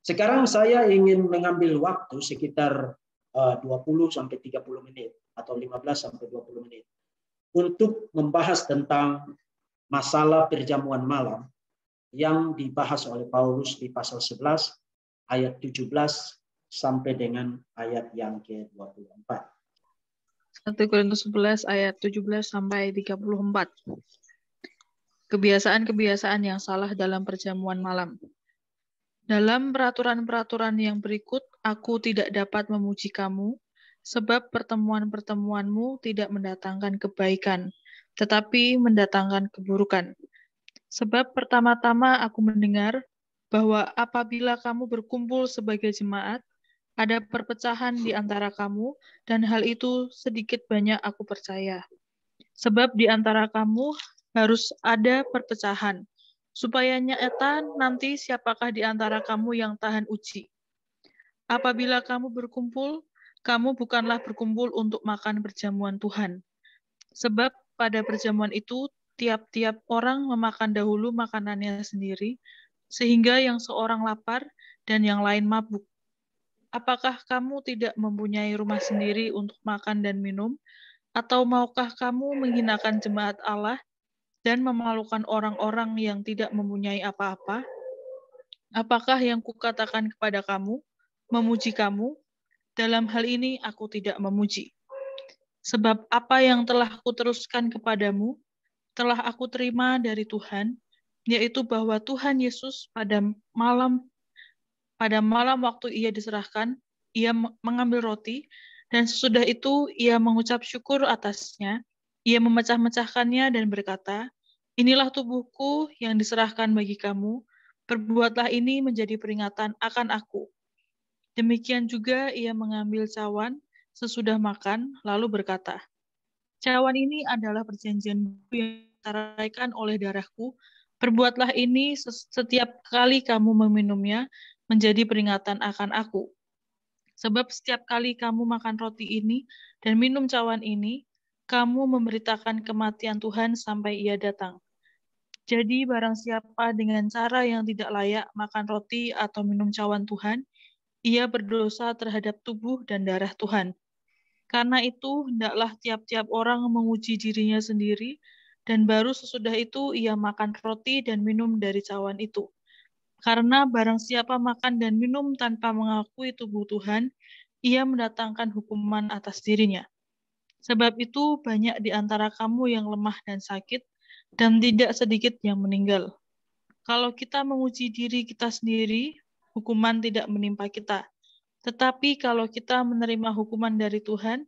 Sekarang saya ingin mengambil waktu sekitar 20-30 menit atau 15-20 menit untuk membahas tentang masalah perjamuan malam yang dibahas oleh Paulus di pasal 11 ayat 17 sampai dengan ayat yang ke-24. 1 Korintus 11 ayat 17 sampai 34. Kebiasaan-kebiasaan yang salah dalam perjamuan malam. Dalam peraturan-peraturan yang berikut, aku tidak dapat memuji kamu, sebab pertemuan-pertemuanmu tidak mendatangkan kebaikan, tetapi mendatangkan keburukan. Sebab pertama-tama aku mendengar bahwa apabila kamu berkumpul sebagai jemaat, ada perpecahan di antara kamu, dan hal itu sedikit banyak aku percaya. Sebab di antara kamu harus ada perpecahan, supaya nyata nanti siapakah di antara kamu yang tahan uji. Apabila kamu berkumpul, kamu bukanlah berkumpul untuk makan perjamuan Tuhan. Sebab pada perjamuan itu, tiap-tiap orang memakan dahulu makanannya sendiri, sehingga yang seorang lapar dan yang lain mabuk. Apakah kamu tidak mempunyai rumah sendiri untuk makan dan minum? Atau maukah kamu menghinakan jemaat Allah dan memalukan orang-orang yang tidak mempunyai apa-apa? Apakah yang kukatakan kepada kamu, memuji kamu? Dalam hal ini aku tidak memuji. Sebab apa yang telah kuteruskan kepadamu, telah aku terima dari Tuhan, yaitu bahwa Tuhan Yesus pada malam waktu ia diserahkan, ia mengambil roti, dan sesudah itu ia mengucap syukur atasnya, ia memecah-mecahkannya dan berkata, inilah tubuhku yang diserahkan bagi kamu, perbuatlah ini menjadi peringatan akan aku. Demikian juga ia mengambil cawan sesudah makan, lalu berkata, cawan ini adalah perjanjian baru yang ditaraikan oleh darahku, perbuatlah ini setiap kali kamu meminumnya, menjadi peringatan akan aku. Sebab setiap kali kamu makan roti ini dan minum cawan ini, kamu memberitakan kematian Tuhan sampai ia datang. Jadi barang siapa dengan cara yang tidak layak makan roti atau minum cawan Tuhan, ia berdosa terhadap tubuh dan darah Tuhan. Karena itu, hendaklah tiap-tiap orang menguji dirinya sendiri, dan baru sesudah itu ia makan roti dan minum dari cawan itu. Karena barang siapa makan dan minum tanpa mengakui tubuh Tuhan, ia mendatangkan hukuman atas dirinya. Sebab itu banyak di antara kamu yang lemah dan sakit, dan tidak sedikit yang meninggal. Kalau kita menguji diri kita sendiri, hukuman tidak menimpa kita. Tetapi kalau kita menerima hukuman dari Tuhan,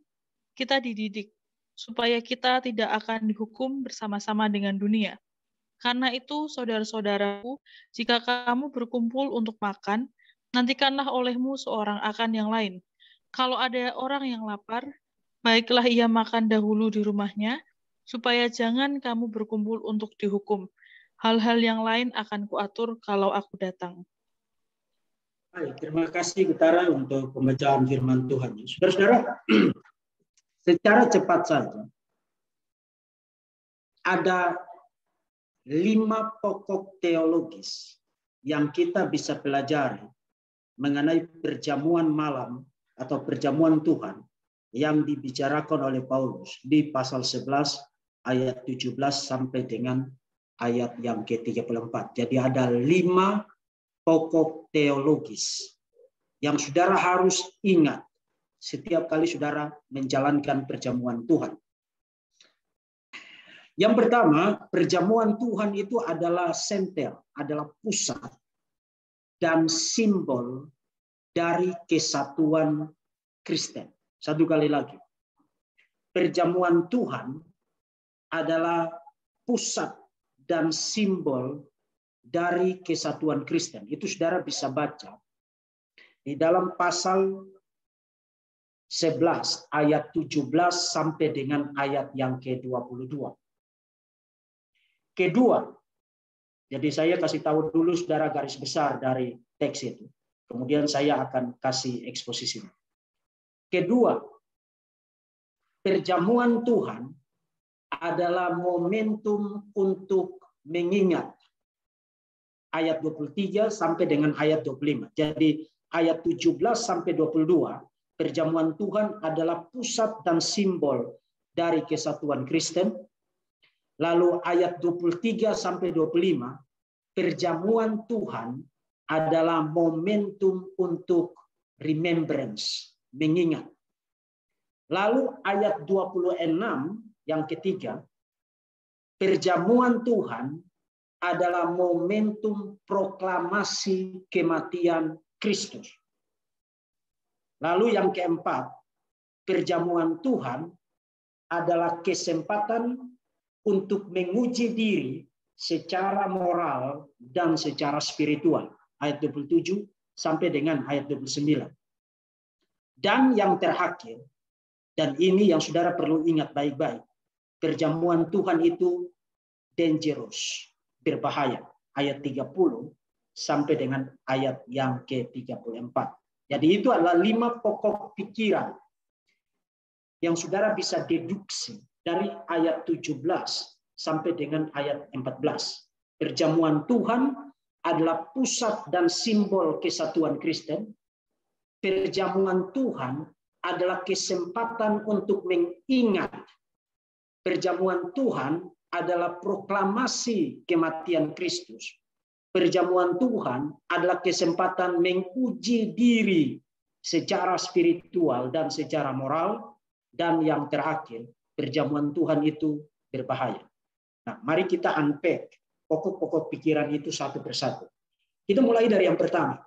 kita dididik, supaya kita tidak akan dihukum bersama-sama dengan dunia. Karena itu, saudara-saudaraku, jika kamu berkumpul untuk makan, nantikanlah olehmu seorang akan yang lain. Kalau ada orang yang lapar, baiklah ia makan dahulu di rumahnya, supaya jangan kamu berkumpul untuk dihukum. Hal-hal yang lain akan kuatur kalau aku datang. Baik, terima kasih Utara untuk pembacaan firman Tuhan. Saudara-saudara, secara cepat saja, ada 5 pokok teologis yang kita bisa pelajari mengenai perjamuan malam atau perjamuan Tuhan yang dibicarakan oleh Paulus di pasal 11 ayat 17 sampai dengan ayat yang ke-34. Jadi ada 5 pokok teologis yang saudara harus ingat setiap kali saudara menjalankan perjamuan Tuhan. Yang pertama, perjamuan Tuhan itu adalah senter, adalah pusat dan simbol dari kesatuan Kristen. Satu kali lagi. Perjamuan Tuhan adalah pusat dan simbol dari kesatuan Kristen. Itu saudara bisa baca di dalam pasal 11 ayat 17 sampai dengan ayat yang ke-22. Kedua, jadi saya kasih tahu dulu saudara garis besar dari teks itu. Kemudian saya akan kasih eksposisinya. Kedua, perjamuan Tuhan adalah momentum untuk mengingat. Ayat 23 sampai dengan ayat 25. Jadi ayat 17 sampai 22, perjamuan Tuhan adalah pusat dan simbol dari kesatuan Kristen. Lalu ayat 23 sampai 25, perjamuan Tuhan adalah momentum untuk remembrance, mengingat. Lalu ayat 26 yang ketiga, perjamuan Tuhan adalah momentum proklamasi kematian Kristus. Lalu yang keempat, perjamuan Tuhan adalah kesempatan untuk menguji diri secara moral dan secara spiritual. Ayat 27 sampai dengan ayat 29. Dan yang terakhir, dan ini yang saudara perlu ingat baik-baik, perjamuan Tuhan itu dangerous, berbahaya. Ayat 30 sampai dengan ayat yang ke-34. Jadi itu adalah 5 pokok pikiran yang saudara bisa deduksi dari ayat 17 sampai dengan ayat 14. Perjamuan Tuhan adalah pusat dan simbol kesatuan Kristen. Perjamuan Tuhan adalah kesempatan untuk mengingat. Perjamuan Tuhan adalah proklamasi kematian Kristus. Perjamuan Tuhan adalah kesempatan menguji diri secara spiritual dan secara moral. Dan yang terakhir, perjamuan Tuhan itu berbahaya. Nah, mari kita unpack pokok-pokok pikiran itu satu persatu. Kita mulai dari yang pertama.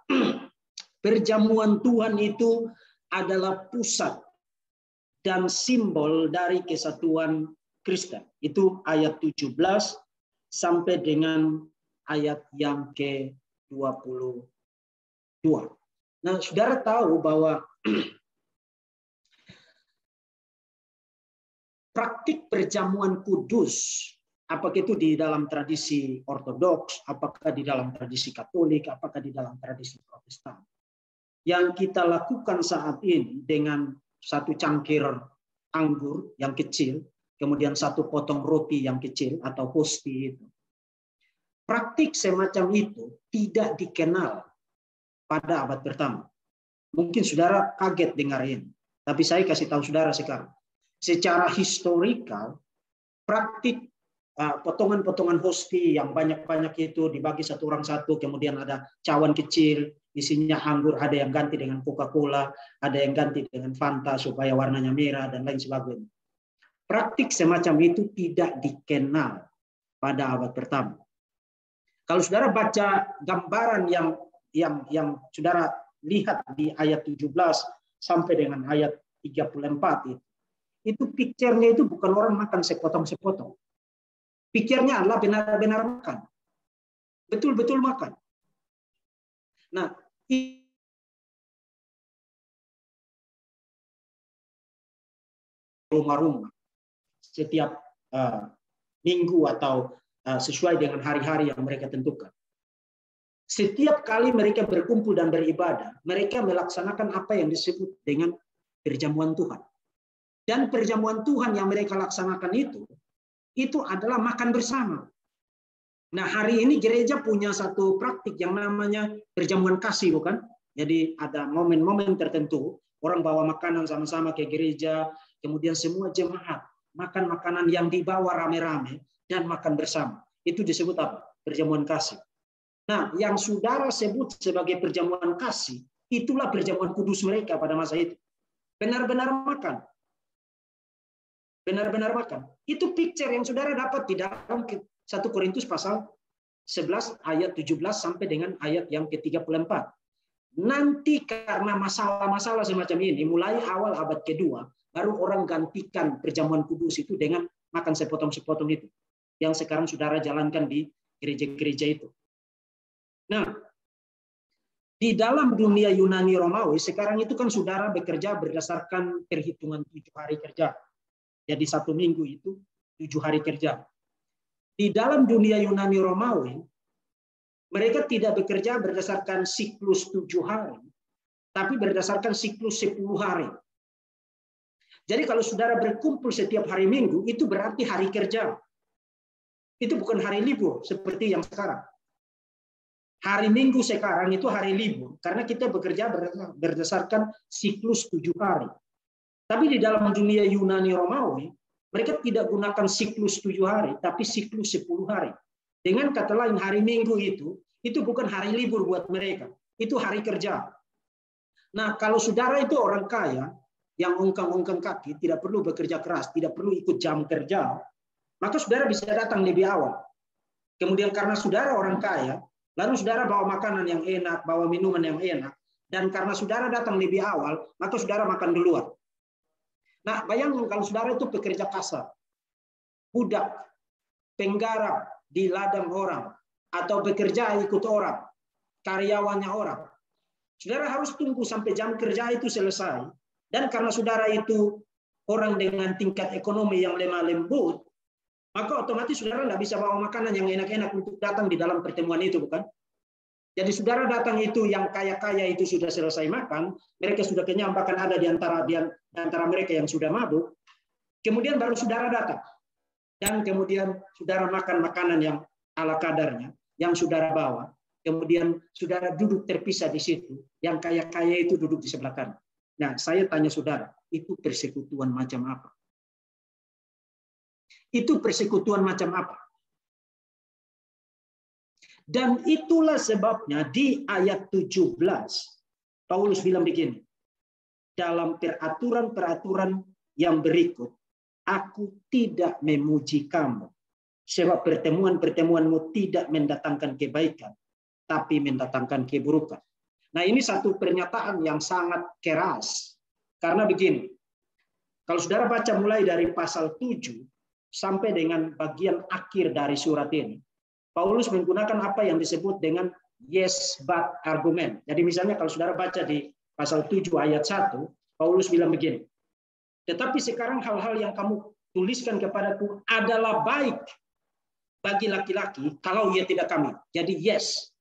Perjamuan Tuhan itu adalah pusat dan simbol dari kesatuan Kristen. Itu ayat 17 sampai dengan ayat yang ke-22. Nah, saudara tahu bahwa praktik perjamuan kudus, apakah itu di dalam tradisi Ortodoks, apakah di dalam tradisi Katolik, apakah di dalam tradisi Protestan, yang kita lakukan saat ini dengan satu cangkir anggur yang kecil, kemudian satu potong roti yang kecil atau hosti itu. Praktik semacam itu tidak dikenal pada abad pertama. Mungkin saudara kaget dengar ini, tapi saya kasih tahu saudara sekarang. Secara historikal, praktik potongan-potongan hosti yang banyak-banyak itu dibagi satu orang satu, kemudian ada cawan kecil, isinya anggur, ada yang ganti dengan Coca-Cola, ada yang ganti dengan Fanta supaya warnanya merah, dan lain sebagainya. Praktik semacam itu tidak dikenal pada abad pertama. Kalau saudara baca gambaran yang saudara lihat di ayat 17 sampai dengan ayat 34 itu pikirnya itu bukan orang makan sepotong-sepotong. Pikirnya adalah benar-benar makan. Betul-betul makan. Nah, rumah-rumah setiap minggu atau sesuai dengan hari-hari yang mereka tentukan. Setiap kali mereka berkumpul dan beribadah, mereka melaksanakan apa yang disebut dengan perjamuan Tuhan. Dan perjamuan Tuhan yang mereka laksanakan itu adalah makan bersama. Nah, hari ini gereja punya satu praktik yang namanya perjamuan kasih, bukan? Jadi ada momen-momen tertentu, orang bawa makanan sama-sama ke gereja, kemudian semua jemaat makan makanan yang dibawa rame-rame dan makan bersama. Itu disebut apa? Perjamuan kasih. Nah, yang saudara sebut sebagai perjamuan kasih, Itulah perjamuan kudus mereka pada masa itu. Benar-benar makan. Benar-benar makan. Itu picture yang saudara dapat di dalam 1 Korintus pasal 11 ayat 17 sampai dengan ayat yang ke-34. Nanti karena masalah-masalah semacam ini, mulai awal abad kedua, baru orang gantikan perjamuan kudus itu dengan makan sepotong-sepotong itu. Yang sekarang saudara jalankan di gereja-gereja itu. Nah, di dalam dunia Yunani Romawi, sekarang itu kan saudara bekerja berdasarkan perhitungan 7 hari kerja. Jadi 1 minggu itu 7 hari kerja. Di dalam dunia Yunani Romawi, mereka tidak bekerja berdasarkan siklus 7 hari, tapi berdasarkan siklus 10 hari. Jadi kalau saudara berkumpul setiap hari Minggu, itu berarti hari kerja. Itu bukan hari libur seperti yang sekarang. Hari Minggu sekarang itu hari libur, karena kita bekerja berdasarkan siklus 7 hari. Tapi di dalam dunia Yunani Romawi, mereka tidak gunakan siklus 7 hari, tapi siklus 10 hari. Dengan kata lain, hari Minggu itu bukan hari libur buat mereka. Itu hari kerja. Nah, kalau saudara itu orang kaya, yang ongkang-ongkang kaki, tidak perlu bekerja keras, tidak perlu ikut jam kerja, maka saudara bisa datang lebih awal. Kemudian karena saudara orang kaya, lalu saudara bawa makanan yang enak, bawa minuman yang enak, dan karena saudara datang lebih awal, maka saudara makan duluan. Nah, bayangkan kalau saudara itu pekerja kasar, budak, penggarap di ladang orang, atau bekerja ikut orang, karyawannya orang. Saudara harus tunggu sampai jam kerja itu selesai. Dan karena saudara itu orang dengan tingkat ekonomi yang lemah lembut, maka otomatis saudara tidak bisa bawa makanan yang enak-enak untuk datang di dalam pertemuan itu, bukan? Jadi saudara datang itu yang kaya-kaya itu sudah selesai makan, mereka sudah kenyang, bahkan ada di antara mereka yang sudah mabuk. Kemudian baru saudara datang. Dan kemudian saudara makan makanan yang ala kadarnya, yang saudara bawa. Kemudian saudara duduk terpisah di situ, yang kaya-kaya itu duduk di sebelah kanan. Nah, saya tanya saudara, itu persekutuan macam apa? Itu persekutuan macam apa? Dan itulah sebabnya di ayat 17, Paulus bilang begini, dalam peraturan-peraturan yang berikut, aku tidak memuji kamu, sebab pertemuan-pertemuanmu tidak mendatangkan kebaikan, tapi mendatangkan keburukan. Nah, ini satu pernyataan yang sangat keras. Karena begini, kalau saudara baca mulai dari pasal 7 sampai dengan bagian akhir dari surat ini, Paulus menggunakan apa yang disebut dengan yes but argument. Jadi misalnya kalau saudara baca di pasal 7 ayat 1, Paulus bilang begini, tetapi sekarang hal-hal yang kamu tuliskan kepadaku adalah baik bagi laki-laki kalau ia tidak kami. Jadi yes.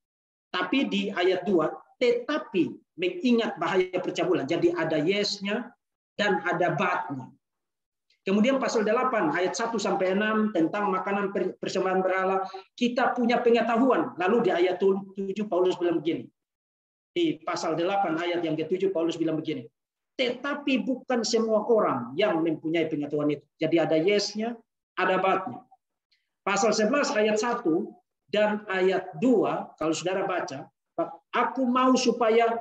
Tapi di ayat 2, tetapi mengingat bahaya percabulan. Jadi ada yes-nya dan ada but-nya. Kemudian pasal 8 ayat 1 sampai 6 tentang makanan persembahan berhala, kita punya pengetahuan. Lalu di ayat 7 Paulus bilang begini. Di pasal 8 ayat yang ke-7 Paulus bilang begini. Tetapi bukan semua orang yang mempunyai pengetahuan itu. Jadi ada yes-nya, ada but-nya. Pasal 11 ayat 1 dan ayat 2 kalau saudara baca, aku mau supaya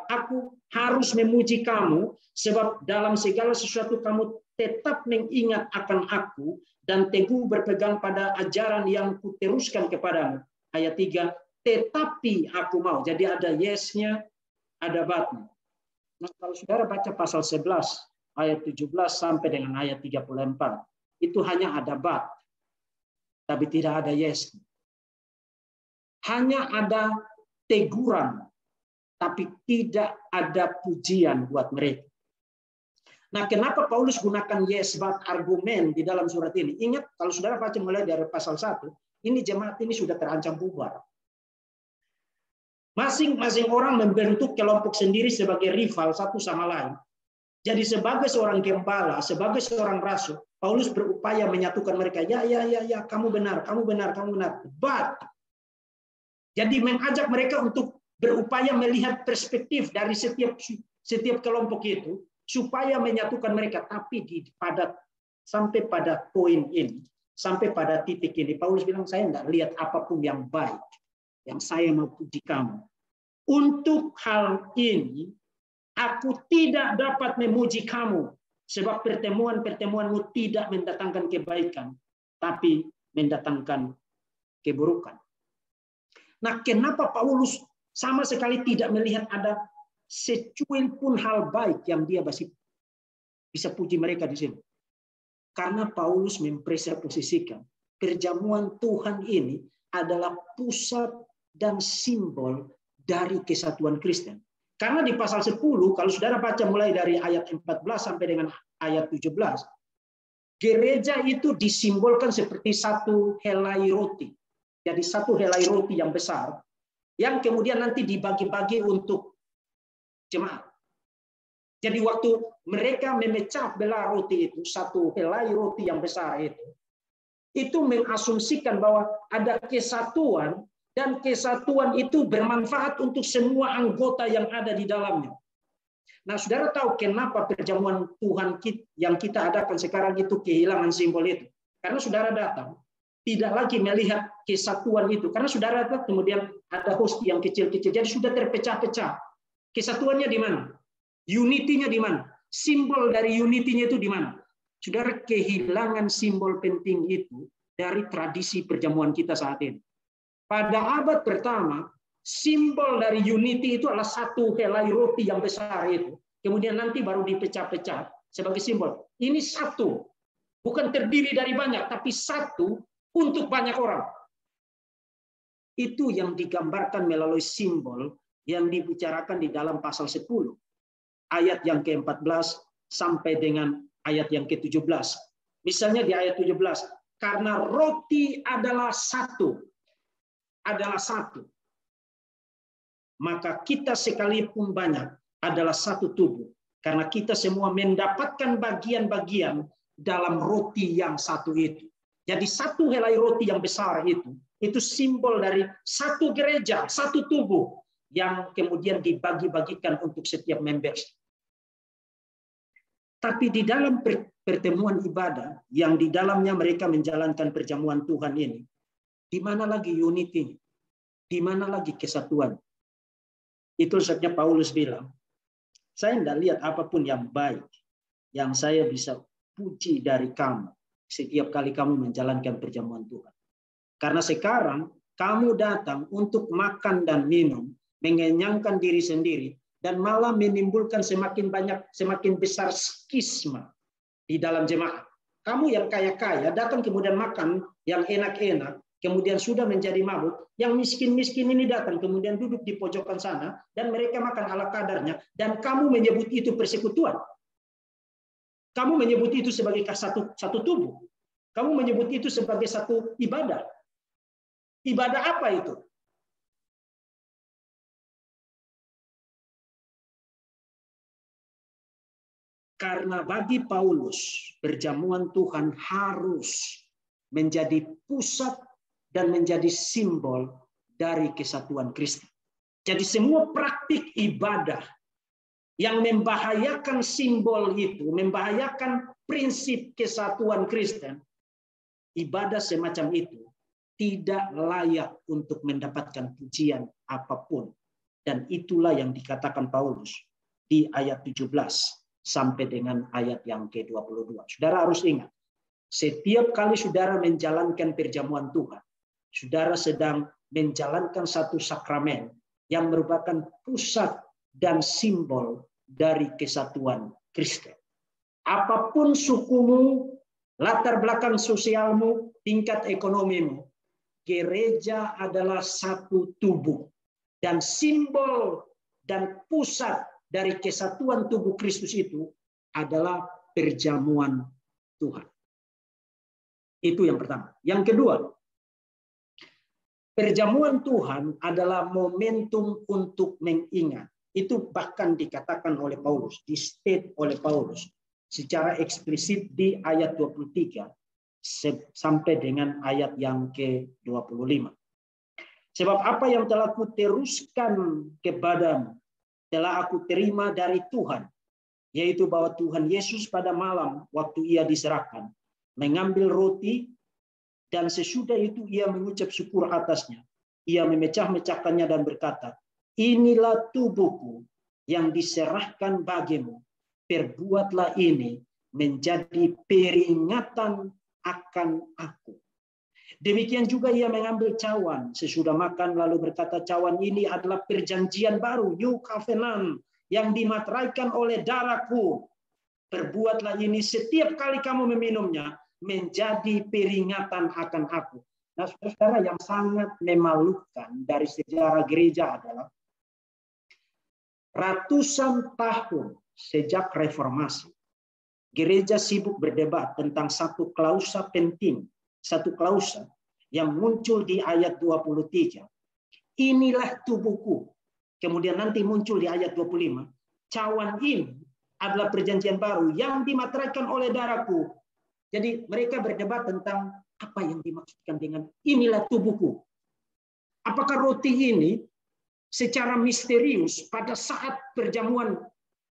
aku harus memuji kamu sebab dalam segala sesuatu kamu tetap mengingat akan aku dan teguh berpegang pada ajaran yang kuteruskan kepadamu. Ayat 3, tetapi aku mau. Jadi ada yes-nya, ada but-nya. Nah, kalau saudara baca pasal 11 ayat 17 sampai dengan ayat 34, itu hanya ada but, tapi tidak ada yes. Hanya ada teguran, tapi tidak ada pujian buat mereka. Nah, kenapa Paulus gunakan yes but argumen di dalam surat ini? Ingat, kalau saudara baca mulai dari pasal 1, ini jemaat ini sudah terancam bubar. Masing-masing orang membentuk kelompok sendiri sebagai rival satu sama lain. Jadi sebagai seorang gembala, sebagai seorang rasul, Paulus berupaya menyatukan mereka. Ya, kamu benar, kamu benar, kamu benar. But, jadi mengajak mereka untuk berupaya melihat perspektif dari setiap kelompok itu, supaya menyatukan mereka. Tapi sampai pada poin ini, sampai pada titik ini, Paulus bilang, saya tidak lihat apapun yang baik, yang saya mau puji kamu. Untuk hal ini, aku tidak dapat memuji kamu, sebab pertemuan-pertemuanmu tidak mendatangkan kebaikan, tapi mendatangkan keburukan. Nah, kenapa Paulus sama sekali tidak melihat ada secuil pun hal baik yang dia bisa puji mereka di sini? Karena Paulus mempresposisikan perjamuan Tuhan ini adalah pusat dan simbol dari kesatuan Kristen. Karena di pasal 10, kalau saudara baca mulai dari ayat 14 sampai dengan ayat 17, gereja itu disimbolkan seperti satu helai roti. Jadi satu helai roti yang besar, yang kemudian nanti dibagi-bagi untuk jemaat. Jadi waktu mereka memecah belah roti itu, satu helai roti yang besar itu mengasumsikan bahwa ada kesatuan, dan kesatuan itu bermanfaat untuk semua anggota yang ada di dalamnya. Nah, saudara tahu kenapa perjamuan Tuhan yang kita adakan sekarang itu kehilangan simbol itu? Karena saudara datang, tidak lagi melihat kesatuan itu. Karena saudara datang, kemudian ada hosti yang kecil-kecil, jadi sudah terpecah-pecah. Kesatuannya di mana? Unity-nya di mana? Simbol dari unity-nya itu di mana? Saudara, kehilangan simbol penting itu dari tradisi perjamuan kita saat ini. Pada abad pertama, simbol dari unity itu adalah satu helai roti yang besar itu. Kemudian nanti baru dipecah-pecah sebagai simbol. Ini satu, bukan terdiri dari banyak, tapi satu untuk banyak orang. Itu yang digambarkan melalui simbol yang dibicarakan di dalam pasal 10. Ayat yang ke-14 sampai dengan ayat yang ke-17. Misalnya di ayat 17, karena roti adalah satu, maka kita sekalipun banyak adalah satu tubuh, karena kita semua mendapatkan bagian-bagian dalam roti yang satu itu. Jadi satu helai roti yang besar itu simbol dari satu gereja, satu tubuh yang kemudian dibagi-bagikan untuk setiap members. Tapi di dalam pertemuan ibadah yang di dalamnya mereka menjalankan perjamuan Tuhan ini, di mana lagi unity? Di mana lagi kesatuan? Itu sebabnya Paulus bilang, saya tidak lihat apapun yang baik yang saya bisa puji dari kamu setiap kali kamu menjalankan perjamuan Tuhan. Karena sekarang kamu datang untuk makan dan minum, mengenyangkan diri sendiri, dan malah menimbulkan semakin besar skisma di dalam jemaat. Kamu yang kaya-kaya datang kemudian makan yang enak-enak, kemudian sudah menjadi mabuk. Yang miskin-miskin ini datang kemudian duduk di pojokan sana dan mereka makan ala kadarnya, dan kamu menyebut itu persekutuan. Kamu menyebut itu sebagai satu tubuh. Kamu menyebut itu sebagai satu ibadah. Ibadah apa itu? Karena bagi Paulus, perjamuan Tuhan harus menjadi pusat dan menjadi simbol dari kesatuan Kristen. Jadi semua praktik ibadah yang membahayakan simbol itu, membahayakan prinsip kesatuan Kristen, ibadah semacam itu tidak layak untuk mendapatkan pujian apapun. Dan itulah yang dikatakan Paulus di ayat 17 sampai dengan ayat yang ke-22. Saudara harus ingat, setiap kali saudara menjalankan perjamuan Tuhan, saudara sedang menjalankan satu sakramen yang merupakan pusat dan simbol dari kesatuan Kristen. Apapun sukumu, latar belakang sosialmu, tingkat ekonomimu, gereja adalah satu tubuh. Dan simbol dan pusat dari kesatuan tubuh Kristus itu adalah perjamuan Tuhan. Itu yang pertama. Yang kedua, perjamuan Tuhan adalah momentum untuk mengingat. Itu bahkan dikatakan oleh Paulus, di-state oleh Paulus secara eksplisit di ayat 23 sampai dengan ayat yang ke-25. Sebab apa yang telah kuteruskan kepadamu telah aku terima dari Tuhan, yaitu bahwa Tuhan Yesus pada malam waktu ia diserahkan, mengambil roti, dan sesudah itu ia mengucap syukur atasnya. Ia memecah-mecahkannya dan berkata, inilah tubuhku yang diserahkan bagimu. Perbuatlah ini menjadi peringatan akan aku. Demikian juga ia mengambil cawan sesudah makan lalu berkata, cawan ini adalah perjanjian baru, New Covenant, yang dimateraikan oleh darahku. Perbuatlah ini setiap kali kamu meminumnya menjadi peringatan akan aku. Nah, saudara, yang sangat memalukan dari sejarah gereja adalah ratusan tahun sejak reformasi, gereja sibuk berdebat tentang satu klausa penting, satu klausa yang muncul di ayat 23. Inilah tubuhku. Kemudian nanti muncul di ayat 25. Cawan ini adalah perjanjian baru yang dimateraikan oleh darahku. Jadi mereka berdebat tentang apa yang dimaksudkan dengan inilah tubuhku. Apakah roti ini secara misterius pada saat perjamuan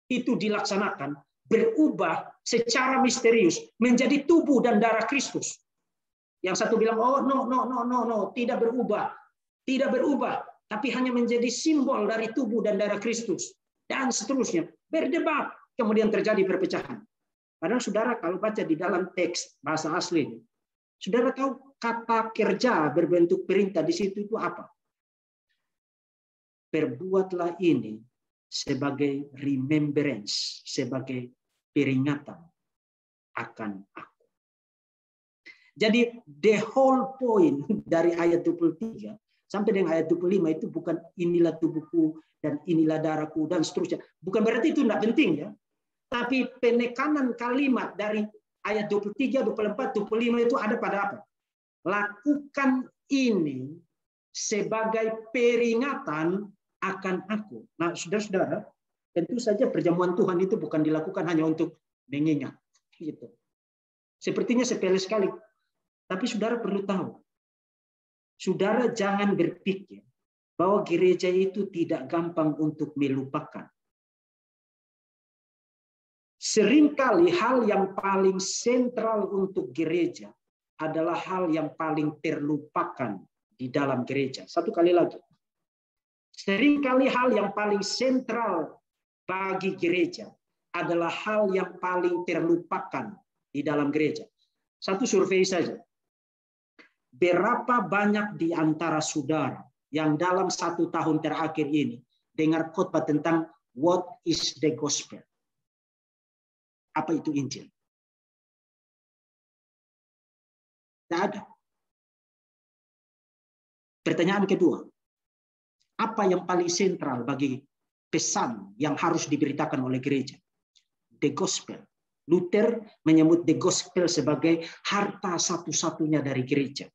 itu dilaksanakan berubah secara misterius menjadi tubuh dan darah Kristus? Yang satu bilang, oh no, tidak berubah. Tidak berubah, tapi hanya menjadi simbol dari tubuh dan darah Kristus. Dan seterusnya. Berdebat, kemudian terjadi perpecahan. Padahal saudara kalau baca di dalam teks bahasa asli, saudara tahu kata kerja berbentuk perintah di situ itu apa? Perbuatlah ini sebagai remembrance, sebagai peringatan akan aku. Jadi the whole point dari ayat 23 sampai dengan ayat 25 itu bukan inilah tubuhku dan inilah darahku dan seterusnya. Bukan berarti itu tidak penting ya. Tapi penekanan kalimat dari ayat 23, 24, 25 itu ada pada apa? Lakukan ini sebagai peringatan akan aku. Nah, saudara-saudara, tentu saja perjamuan Tuhan itu bukan dilakukan hanya untuk mengingat. Gitu. Sepertinya sepele sekali. Tapi saudara perlu tahu, saudara jangan berpikir bahwa gereja itu tidak gampang untuk melupakan. Seringkali hal yang paling sentral untuk gereja adalah hal yang paling terlupakan di dalam gereja. Satu kali lagi. Seringkali hal yang paling sentral bagi gereja adalah hal yang paling terlupakan di dalam gereja. Satu survei saja. Berapa banyak di antara saudara yang dalam 1 tahun terakhir ini dengar khotbah tentang what is the gospel? Apa itu Injil? Tidak ada. Pertanyaan kedua, apa yang paling sentral bagi pesan yang harus diberitakan oleh gereja? The gospel. Luther menyebut the gospel sebagai harta satu-satunya dari gereja.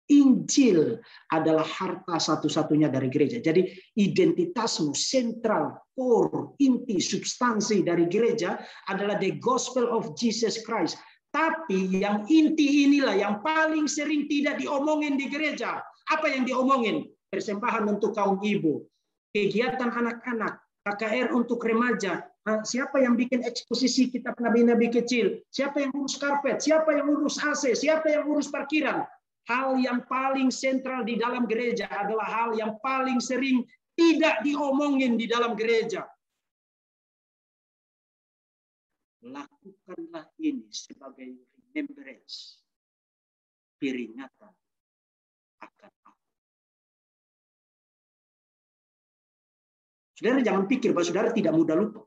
Injil adalah harta satu-satunya dari gereja. Jadi identitasmu, sentral, core, inti, substansi dari gereja adalah the gospel of Jesus Christ. Tapi yang inti inilah yang paling sering tidak diomongin di gereja. Apa yang diomongin? Persembahan untuk kaum ibu, kegiatan anak-anak, KKR untuk remaja. Siapa yang bikin eksposisi kitab nabi-nabi kecil? Siapa yang urus karpet? Siapa yang urus AC? Siapa yang urus parkiran? Hal yang paling sentral di dalam gereja adalah hal yang paling sering tidak diomongin di dalam gereja. Lakukanlah ini sebagai remembrance, peringatan akan aku. Saudara jangan pikir bahwa saudara tidak mudah lupa.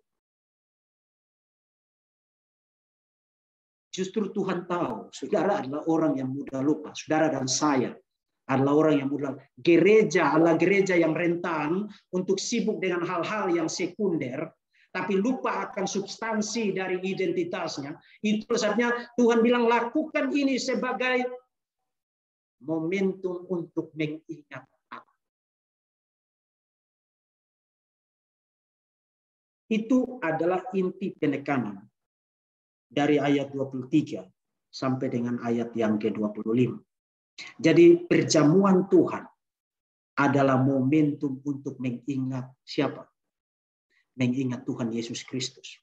Justru Tuhan tahu, saudara adalah orang yang mudah lupa. Saudara dan saya adalah orang yang mudah. Gereja adalah gereja yang rentan untuk sibuk dengan hal-hal yang sekunder, tapi lupa akan substansi dari identitasnya. Itu saatnya Tuhan bilang, lakukan ini sebagai momentum untuk mengingat aku. Itu adalah inti penekanan dari ayat 23 sampai dengan ayat yang ke-25. Jadi perjamuan Tuhan adalah momentum untuk mengingat siapa? Mengingat Tuhan Yesus Kristus.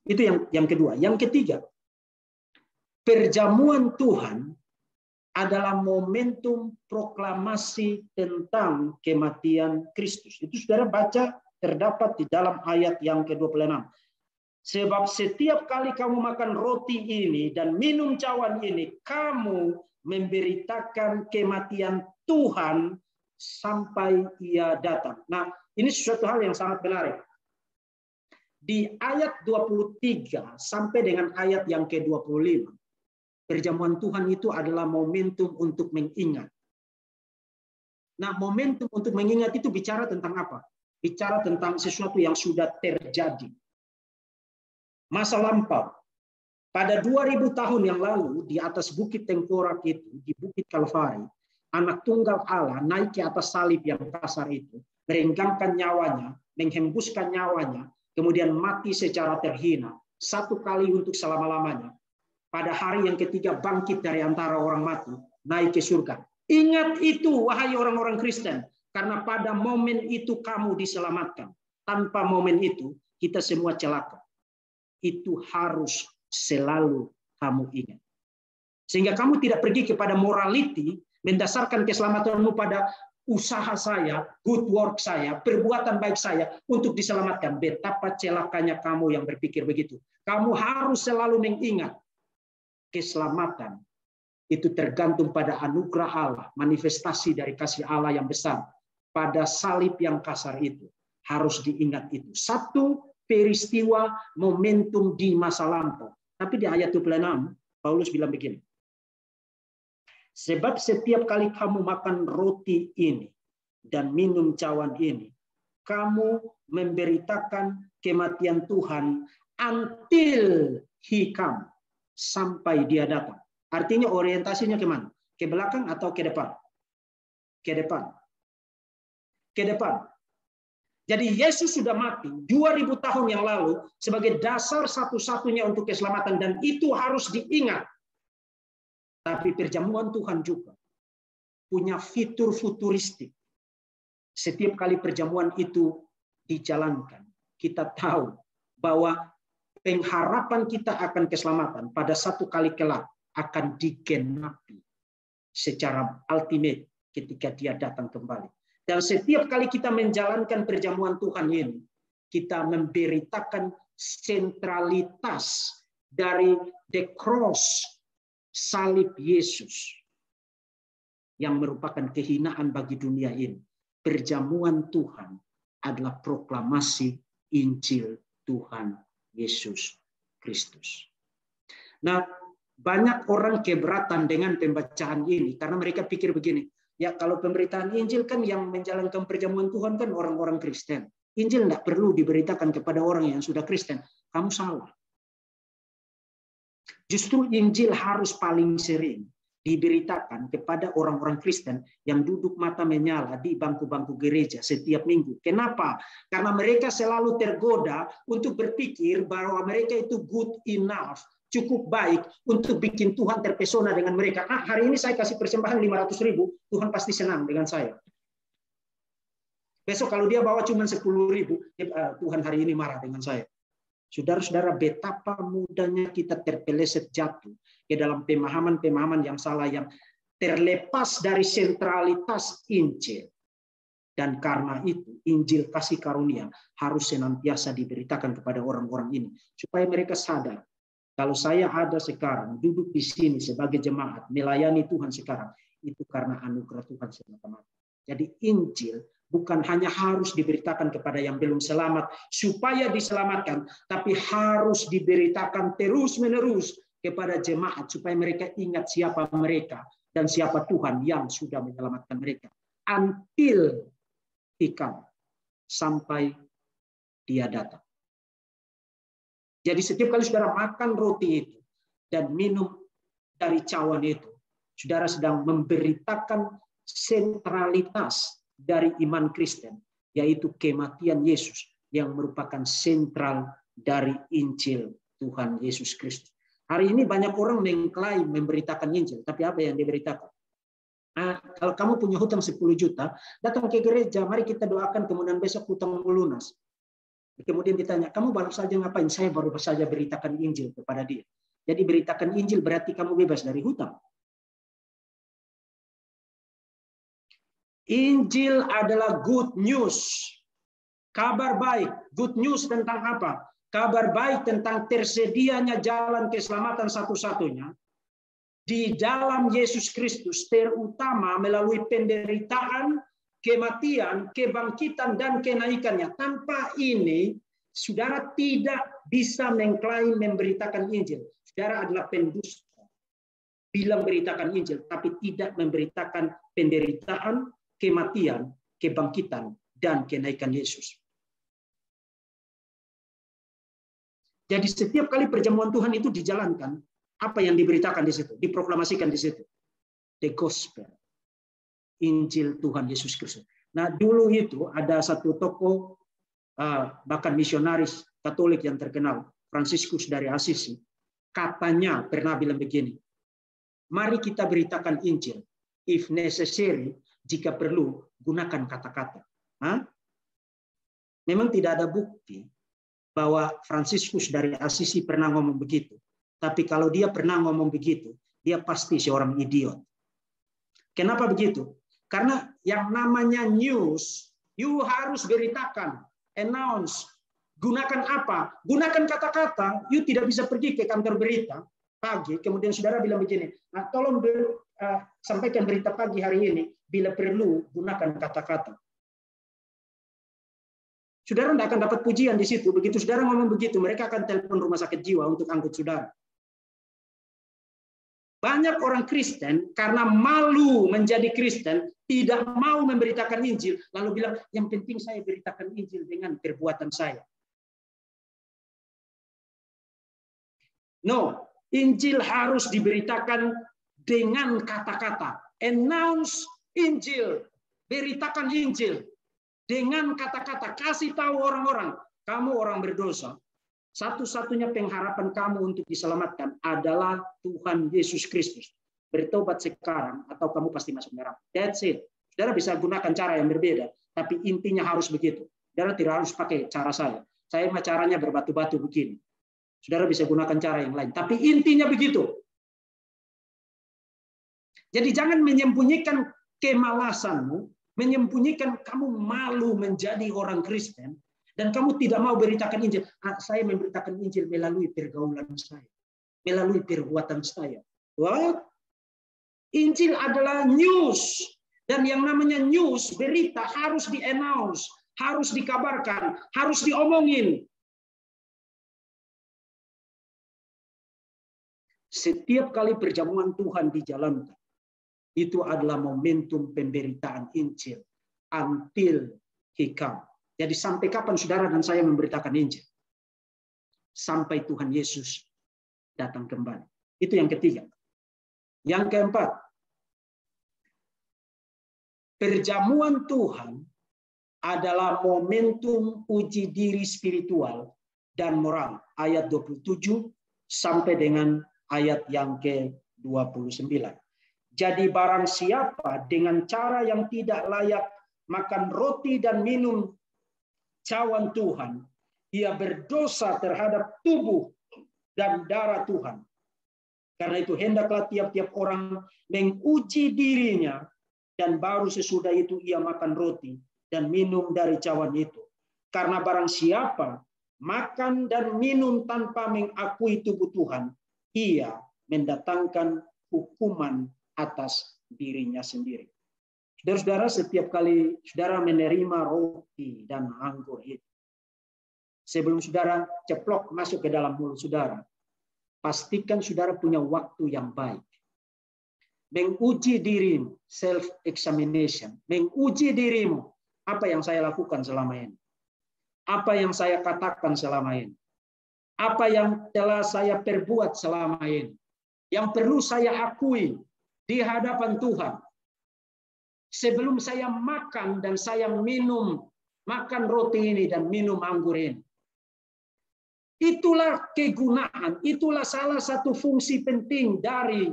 Itu yang kedua. Yang ketiga, perjamuan Tuhan adalah momentum proklamasi tentang kematian Kristus. Itu saudara baca terdapat di dalam ayat yang ke-26. Sebab setiap kali kamu makan roti ini dan minum cawan ini, kamu memberitakan kematian Tuhan sampai Ia datang. Nah, ini sesuatu hal yang sangat menarik. Di ayat 23 sampai dengan ayat yang ke-25, perjamuan Tuhan itu adalah momentum untuk mengingat. Nah, momentum untuk mengingat itu bicara tentang apa? Bicara tentang sesuatu yang sudah terjadi. Masa lampau. Pada 2000 tahun yang lalu, di atas Bukit Tengkorak itu, di Bukit Kalvari, anak tunggal Allah naik ke atas salib yang kasar itu, merenggangkan nyawanya, menghembuskan nyawanya, kemudian mati secara terhina, satu kali untuk selama-lamanya. Pada hari yang ketiga bangkit dari antara orang mati, naik ke surga. Ingat itu, wahai orang-orang Kristen, karena pada momen itu kamu diselamatkan. Tanpa momen itu, kita semua celaka. Itu harus selalu kamu ingat. Sehingga kamu tidak pergi kepada morality, mendasarkan keselamatanmu pada usaha saya, good work saya, perbuatan baik saya untuk diselamatkan. Betapa celakanya kamu yang berpikir begitu. Kamu harus selalu mengingat keselamatan itu tergantung pada anugerah Allah, manifestasi dari kasih Allah yang besar. Pada salib yang kasar itu harus diingat itu. Satu peristiwa momentum di masa lampau. Tapi di ayat 26 Paulus bilang begini. Sebab setiap kali kamu makan roti ini dan minum cawan ini, kamu memberitakan kematian Tuhan until he come, sampai dia datang. Artinya orientasinya kemana? Ke belakang atau ke depan? Ke depan. Ke depan. Jadi Yesus sudah mati 2000 tahun yang lalu sebagai dasar satu-satunya untuk keselamatan, dan itu harus diingat. Tapi perjamuan Tuhan juga punya fitur futuristik. Setiap kali perjamuan itu dijalankan, kita tahu bahwa pengharapan kita akan keselamatan pada satu kali kelak akan digenapi secara ultimate ketika dia datang kembali. Dan setiap kali kita menjalankan perjamuan Tuhan ini, kita memberitakan sentralitas dari the cross, salib Yesus, yang merupakan kehinaan bagi dunia ini. Perjamuan Tuhan adalah proklamasi Injil Tuhan Yesus Kristus. Nah, banyak orang keberatan dengan pembacaan ini karena mereka pikir begini, ya kalau pemberitaan Injil kan yang menjalankan perjamuan Tuhan kan orang-orang Kristen. Injil tidak perlu diberitakan kepada orang yang sudah Kristen. Kamu salah. Justru Injil harus paling sering diberitakan kepada orang-orang Kristen yang duduk mata menyala di bangku-bangku gereja setiap minggu. Kenapa? Karena mereka selalu tergoda untuk berpikir bahwa mereka itu good enough, cukup baik untuk bikin Tuhan terpesona dengan mereka. Hari ini saya kasih persembahan 500.000, Tuhan pasti senang dengan saya. Besok kalau dia bawa cuma 10.000, Tuhan hari ini marah dengan saya. Saudara-saudara, betapa mudahnya kita terpeleset jatuh ke dalam pemahaman-pemahaman yang salah, yang terlepas dari sentralitas Injil. Dan karena itu, Injil kasih karunia harus senantiasa diberitakan kepada orang-orang ini, supaya mereka sadar, kalau saya ada sekarang, duduk di sini sebagai jemaat, melayani Tuhan sekarang, itu karena anugerah Tuhan semata-mata. Jadi Injil bukan hanya harus diberitakan kepada yang belum selamat supaya diselamatkan, tapi harus diberitakan terus-menerus kepada jemaat supaya mereka ingat siapa mereka dan siapa Tuhan yang sudah menyelamatkan mereka. Until he come, sampai dia datang. Jadi setiap kali saudara makan roti itu dan minum dari cawan itu, saudara sedang memberitakan sentralitas dari iman Kristen, yaitu kematian Yesus yang merupakan sentral dari Injil Tuhan Yesus Kristus. Hari ini banyak orang mengklaim memberitakan Injil, tapi apa yang diberitakan? Kalau kamu punya hutang 10 juta, datang ke gereja, mari kita doakan, kemudian besok hutang lunas. Kemudian ditanya, kamu baru saja ngapain? Saya baru saja beritakan Injil kepada dia. Jadi beritakan Injil berarti kamu bebas dari hutang. Injil adalah good news. Kabar baik. Good news tentang apa? Kabar baik tentang tersedianya jalan keselamatan satu-satunya di dalam Yesus Kristus, terutama melalui penderitaan, kematian, kebangkitan, dan kenaikannya. Tanpa ini, saudara tidak bisa mengklaim memberitakan Injil. Saudara adalah pendusta. Bilang beritakan Injil, tapi tidak memberitakan penderitaan, kematian, kebangkitan, dan kenaikan Yesus. Jadi setiap kali perjamuan Tuhan itu dijalankan, apa yang diberitakan di situ, diproklamasikan di situ? The Gospel. Injil Tuhan Yesus Kristus. Nah, dulu itu ada satu tokoh, bahkan misionaris Katolik yang terkenal, Fransiskus dari Assisi, katanya pernah bilang begini, mari kita beritakan Injil, if necessary, jika perlu, gunakan kata-kata. Memang tidak ada bukti bahwa Fransiskus dari Assisi pernah ngomong begitu. Tapi kalau dia pernah ngomong begitu, dia pasti seorang idiot. Kenapa begitu? Karena yang namanya news, you harus beritakan, announce. Gunakan apa? Gunakan kata-kata. You tidak bisa pergi ke kantor berita pagi, kemudian saudara bilang begini, nah, tolong sampaikan berita pagi hari ini, bila perlu gunakan kata-kata. Saudara tidak akan dapat pujian di situ. Begitu saudara ngomong begitu, mereka akan telepon rumah sakit jiwa untuk angkut saudara. Banyak orang Kristen karena malu menjadi Kristen, tidak mau memberitakan Injil, lalu bilang, yang penting saya beritakan Injil dengan perbuatan saya. No, Injil harus diberitakan dengan kata-kata. Announce Injil, beritakan Injil. Dengan kata-kata, kasih tahu orang-orang, kamu orang berdosa. Satu-satunya pengharapan kamu untuk diselamatkan adalah Tuhan Yesus Kristus. Bertobat sekarang atau kamu pasti masuk neraka. That's it. Saudara bisa gunakan cara yang berbeda, tapi intinya harus begitu. Saudara tidak harus pakai cara saya. Saya mah caranya berbatu-batu begini. Saudara bisa gunakan cara yang lain, tapi intinya begitu. Jadi jangan menyembunyikan kemalasanmu, menyembunyikan kamu malu menjadi orang Kristen, dan kamu tidak mau beritakan Injil. Saya memberitakan Injil melalui pergaulan saya, melalui perbuatan saya. What? Injil adalah news. Dan yang namanya news, berita harus di-announce, harus dikabarkan, harus diomongin. Setiap kali perjamuan Tuhan dijalankan, itu adalah momentum pemberitaan Injil until he come. Jadi sampai kapan saudara dan saya memberitakan Injil? Sampai Tuhan Yesus datang kembali. Itu yang ketiga. Yang keempat, perjamuan Tuhan adalah momentum uji diri spiritual dan moral. Ayat 27 sampai dengan ayat yang ke-29. Jadi barang siapa dengan cara yang tidak layak makan roti dan minum cawan Tuhan, ia berdosa terhadap tubuh dan darah Tuhan. Karena itu hendaklah tiap-tiap orang menguji dirinya, dan baru sesudah itu ia makan roti dan minum dari cawan itu. Karena barang siapa makan dan minum tanpa mengakui tubuh Tuhan, ia mendatangkan hukuman atas dirinya sendiri. Saudara-saudara, setiap kali saudara menerima roti dan anggur itu, sebelum saudara ceplok masuk ke dalam mulut saudara, pastikan saudara punya waktu yang baik. Menguji dirimu, self-examination. Menguji dirimu, apa yang saya lakukan selama ini? Apa yang saya katakan selama ini? Apa yang telah saya perbuat selama ini? Yang perlu saya akui di hadapan Tuhan. Sebelum saya makan dan saya minum, makan roti ini dan minum anggur ini. Itulah kegunaan, itulah salah satu fungsi penting dari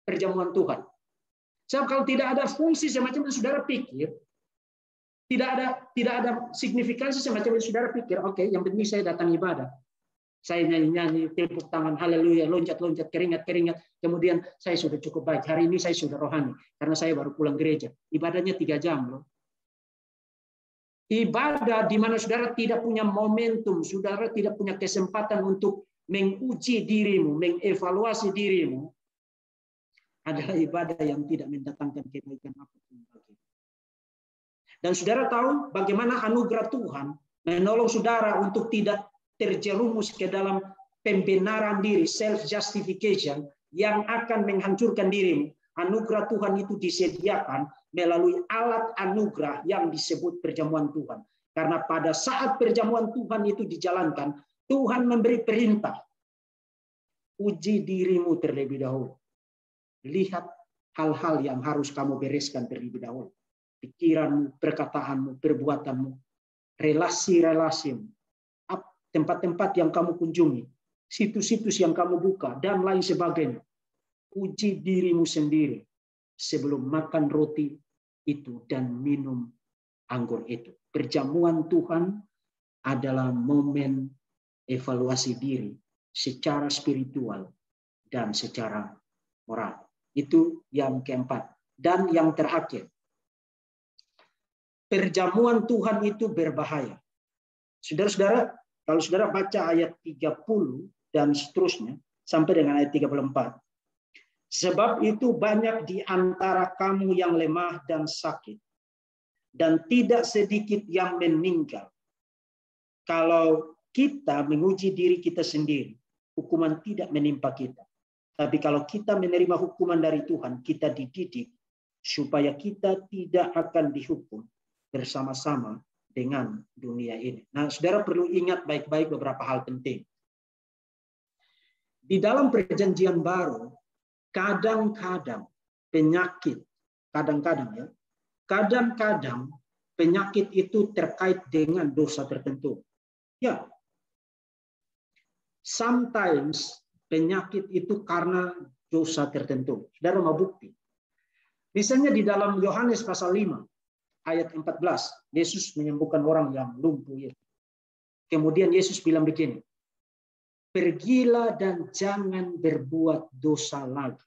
perjamuan Tuhan. Sebab kalau tidak ada fungsi semacam yang saudara pikir, tidak ada signifikansi semacam yang saudara pikir, oke, yang penting saya datang ibadah. Saya nyanyi-nyanyi, tepuk tangan, haleluya, loncat-loncat, keringat-keringat. Kemudian saya sudah cukup baik. Hari ini saya sudah rohani. Karena saya baru pulang gereja. Ibadahnya 3 jam loh. Ibadah di mana saudara tidak punya momentum, saudara tidak punya kesempatan untuk menguji dirimu, mengevaluasi dirimu, adalah ibadah yang tidak mendatangkan kebaikan apapun bagi. Dan saudara tahu bagaimana anugerah Tuhan menolong saudara untuk tidak terjerumus ke dalam pembenaran diri, self-justification, yang akan menghancurkan dirimu. Anugerah Tuhan itu disediakan melalui alat anugerah yang disebut perjamuan Tuhan. Karena pada saat perjamuan Tuhan itu dijalankan, Tuhan memberi perintah. Uji dirimu terlebih dahulu. Lihat hal-hal yang harus kamu bereskan terlebih dahulu. Pikiranmu, perkataanmu, perbuatanmu, relasi-relasimu, tempat-tempat yang kamu kunjungi, situs-situs yang kamu buka, dan lain sebagainya. Uji dirimu sendiri sebelum makan roti itu dan minum anggur itu. Perjamuan Tuhan adalah momen evaluasi diri secara spiritual dan secara moral. Itu yang keempat. Dan yang terakhir, perjamuan Tuhan itu berbahaya. Saudara-saudara, kalau saudara baca ayat 30 dan seterusnya, sampai dengan ayat 34. Sebab itu banyak di antara kamu yang lemah dan sakit, dan tidak sedikit yang meninggal. Kalau kita menguji diri kita sendiri, hukuman tidak menimpa kita. Tapi kalau kita menerima hukuman dari Tuhan, kita dididik supaya kita tidak akan dihukum bersama-sama dengan dunia ini. Nah, saudara perlu ingat baik-baik beberapa hal penting. Di dalam perjanjian baru, kadang-kadang penyakit, kadang-kadang penyakit itu terkait dengan dosa tertentu. Ya, sometimes penyakit itu karena dosa tertentu. Saudara mau bukti? Misalnya di dalam Yohanes pasal 5, ayat 14, Yesus menyembuhkan orang yang lumpuh. Kemudian Yesus bilang begini, pergilah dan jangan berbuat dosa lagi.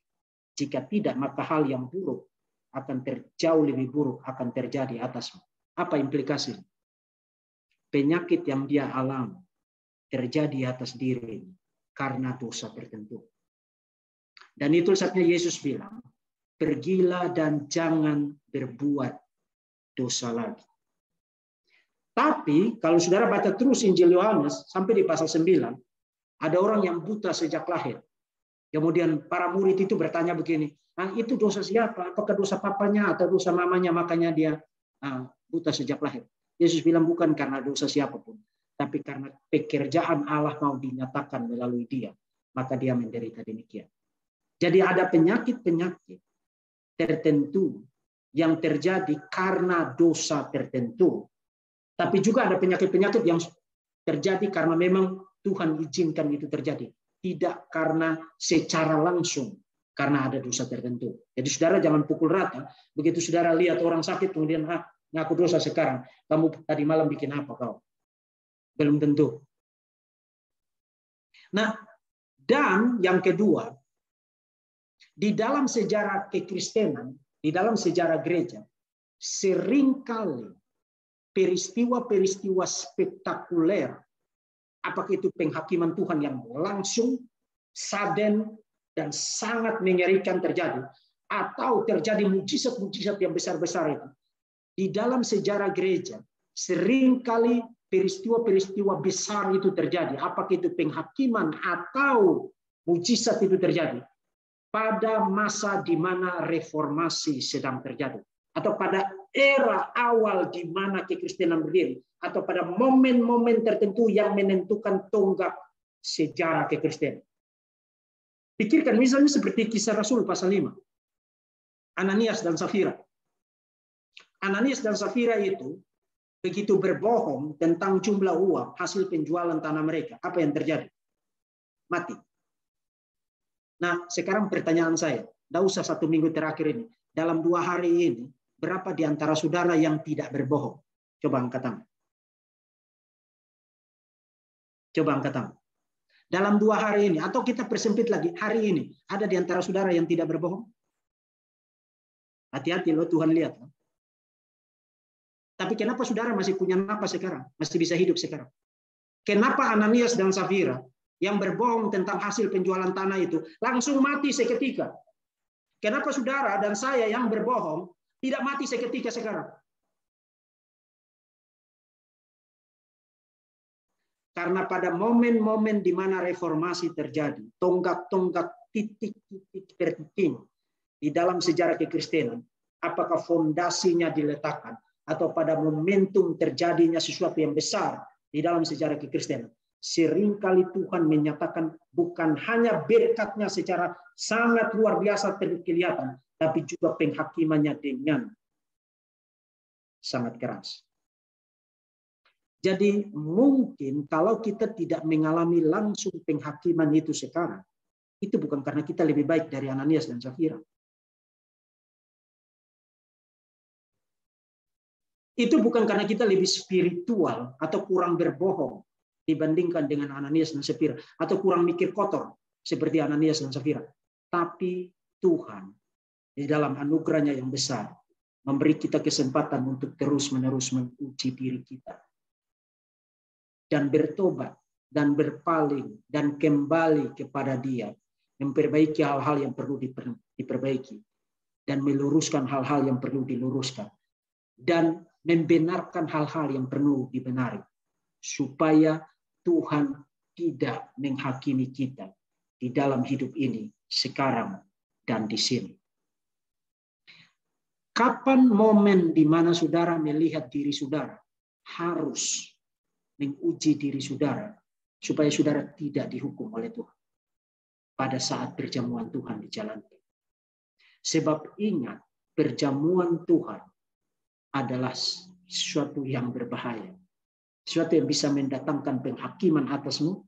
Jika tidak, maka hal yang buruk akan jauh lebih buruk akan terjadi atasmu. Apa implikasinya? Penyakit yang dia alami terjadi atas diri karena dosa tertentu. Dan itu saatnya Yesus bilang, pergilah dan jangan berbuat dosa lagi. Tapi kalau saudara baca terus Injil Yohanes sampai di pasal 9, ada orang yang buta sejak lahir. Kemudian para murid itu bertanya begini, itu dosa siapa? Apakah dosa papanya atau dosa mamanya? Makanya dia buta sejak lahir. Yesus bilang bukan karena dosa siapapun, tapi karena pekerjaan Allah mau dinyatakan melalui dia, maka dia menderita demikian. Jadi ada penyakit-penyakit tertentu yang terjadi karena dosa tertentu. Tapi juga ada penyakit-penyakit yang terjadi karena memang Tuhan izinkan itu terjadi. Tidak karena secara langsung, karena ada dosa tertentu. Jadi saudara jangan pukul rata. Begitu saudara lihat orang sakit, kemudian ngaku dosa sekarang. Kamu tadi malam bikin apa kau? Belum tentu. Nah, dan yang kedua, di dalam sejarah kekristenan, di dalam sejarah gereja, seringkali peristiwa-peristiwa spektakuler, apakah itu penghakiman Tuhan yang langsung, sudden, dan sangat mengerikan terjadi, atau terjadi mujizat-mujizat yang besar-besar itu. Di dalam sejarah gereja, seringkali peristiwa-peristiwa besar itu terjadi, apakah itu penghakiman atau mujizat itu terjadi, pada masa di mana reformasi sedang terjadi, atau pada era awal di mana kekristenan berdiri, atau pada momen-momen tertentu yang menentukan tonggak sejarah kekristenan. Pikirkan misalnya seperti Kisah Rasul pasal 5. Ananias dan Safira. Ananias dan Safira itu begitu berbohong tentang jumlah uang hasil penjualan tanah mereka. Apa yang terjadi? Mati. Nah, sekarang pertanyaan saya, tidak usah 1 minggu terakhir ini, dalam 2 hari ini, berapa di antara saudara yang tidak berbohong? Coba angkat tangan. Coba angkat tangan. dalam 2 hari ini, atau kita persempit lagi, hari ini, ada di antara saudara yang tidak berbohong? Hati-hati loh, Tuhan lihat. Tapi kenapa saudara masih punya napas sekarang? Masih bisa hidup sekarang? Kenapa Ananias dan Safira yang berbohong tentang hasil penjualan tanah itu langsung mati seketika? Kenapa saudara dan saya yang berbohong tidak mati seketika sekarang? Karena pada momen-momen di mana reformasi terjadi, tonggak-tonggak titik-titik penting di dalam sejarah kekristenan, apakah fondasinya diletakkan atau pada momentum terjadinya sesuatu yang besar di dalam sejarah kekristenan, seringkali Tuhan menyatakan bukan hanya berkatnya secara sangat luar biasa terkelihatan, tapi juga penghakimannya dengan sangat keras. Jadi mungkin kalau kita tidak mengalami langsung penghakiman itu sekarang, itu bukan karena kita lebih baik dari Ananias dan Safira. Itu bukan karena kita lebih spiritual atau kurang berbohong dibandingkan dengan Ananias dan Safira, atau kurang mikir kotor seperti Ananias dan Safira. Tapi Tuhan di dalam anugerahnya yang besar memberi kita kesempatan untuk terus-menerus menguji diri kita. Dan bertobat, dan berpaling, dan kembali kepada Dia. Memperbaiki hal-hal yang perlu diperbaiki. Dan meluruskan hal-hal yang perlu diluruskan. Dan membenarkan hal-hal yang perlu dibenari. Supaya Tuhan tidak menghakimi kita di dalam hidup ini, sekarang, dan di sini. Kapan momen di mana saudara melihat diri saudara harus menguji diri saudara supaya saudara tidak dihukum oleh Tuhan pada saat perjamuan Tuhan dijalankan. Sebab ingat, perjamuan Tuhan adalah sesuatu yang berbahaya. Sesuatu yang bisa mendatangkan penghakiman atasmu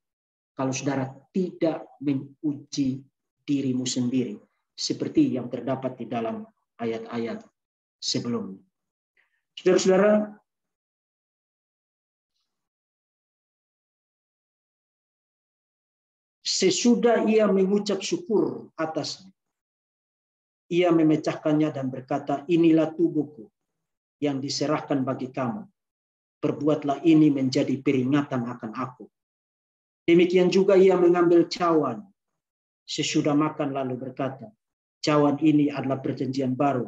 kalau saudara tidak menguji dirimu sendiri seperti yang terdapat di dalam ayat-ayat sebelumnya. Saudara-saudara, sesudah ia mengucap syukur atasnya, ia memecahkannya dan berkata, inilah tubuhku yang diserahkan bagi kamu. Perbuatlah ini menjadi peringatan akan aku. Demikian juga ia mengambil cawan sesudah makan lalu berkata, cawan ini adalah perjanjian baru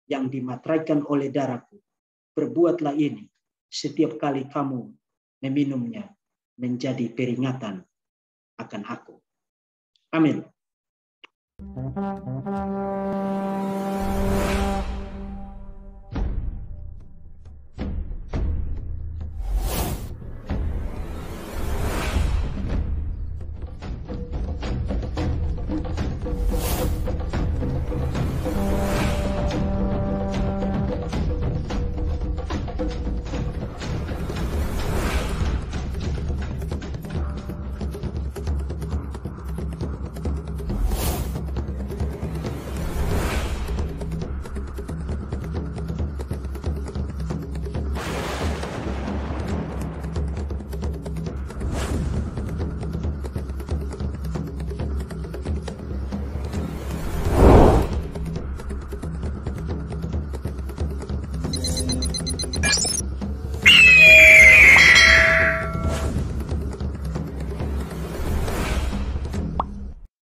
yang dimateraikan oleh darahku. Perbuatlah ini setiap kali kamu meminumnya menjadi peringatan akan aku. Amin.